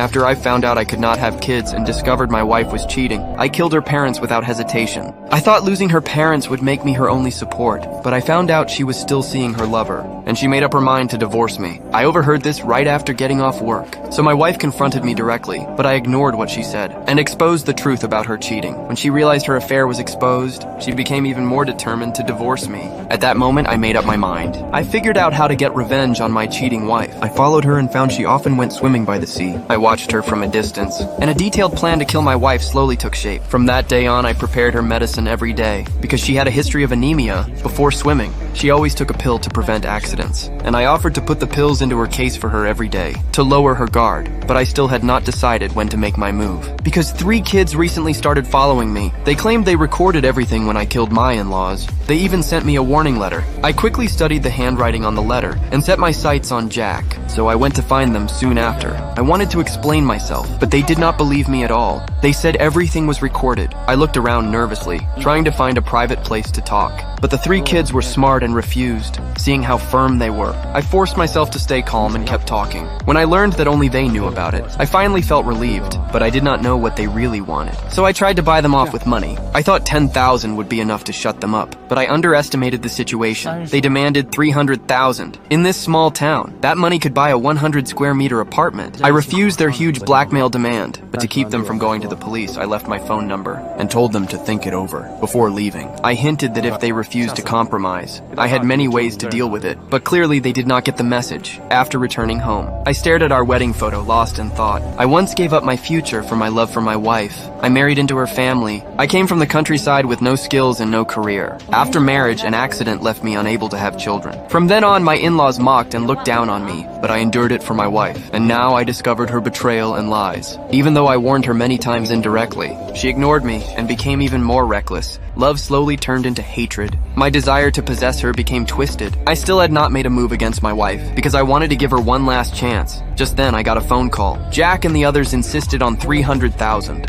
After I found out I could not have kids and discovered my wife was cheating, I killed her parents without hesitation. I thought losing her parents would make me her only support, but I found out she was still seeing her lover, and she made up her mind to divorce me. I overheard this right after getting off work, so my wife confronted me directly, but I ignored what she said and exposed the truth about her cheating. When she realized her affair was exposed, she became even more determined to divorce me. At that moment, I made up my mind. I figured out how to get revenge on my cheating wife. I followed her and found she often went swimming by the sea. I watched her from a distance, and a detailed plan to kill my wife slowly took shape. From that day on, I prepared her medicine every day. Because she had a history of anemia, before swimming, she always took a pill to prevent accidents. And I offered to put the pills into her case for her every day, to lower her guard. But I still had not decided when to make my move. Because 3 kids recently started following me. They claimed they recorded everything when I killed my in-laws. They even sent me a warning letter. I quickly studied the handwriting on the letter and set my sights on Jack, so I went to find them soon after. I wanted to explain myself, but they did not believe me at all. They said everything was recorded. I looked around nervously, trying to find a private place to talk. But the 3 kids were smart and refused, seeing how firm they were. I forced myself to stay calm and kept talking. When I learned that only they knew about it, I finally felt relieved, but I did not know what they really wanted. So I tried to buy them off with money. I thought 10,000 would be enough to shut them up, but I underestimated the situation. They demanded 300,000. In this small town, that money could buy a 100 square meter apartment. I refused their huge blackmail demand, but to keep them from going to the police, I left my phone number and told them to think it over before leaving. I hinted that if they refused to compromise, I had many ways to deal with it, but clearly they did not get the message. After returning home, I stared at our wedding photo, lost in thought. I once gave up my future for my love for my wife. I married into her family. I came from the countryside with no skills and no career. After marriage, an accident left me unable to have children. From then on, my in-laws mocked and looked down on me, but I endured it for my wife, and now I discovered her betrayal and lies. Even though I warned her many times indirectly, she ignored me and became even more reckless. Love slowly turned into hatred. My desire to possess her became twisted. I still had not made a move against my wife, because I wanted to give her one last chance. Just then, I got a phone call. Jack and the others insisted on 300,000.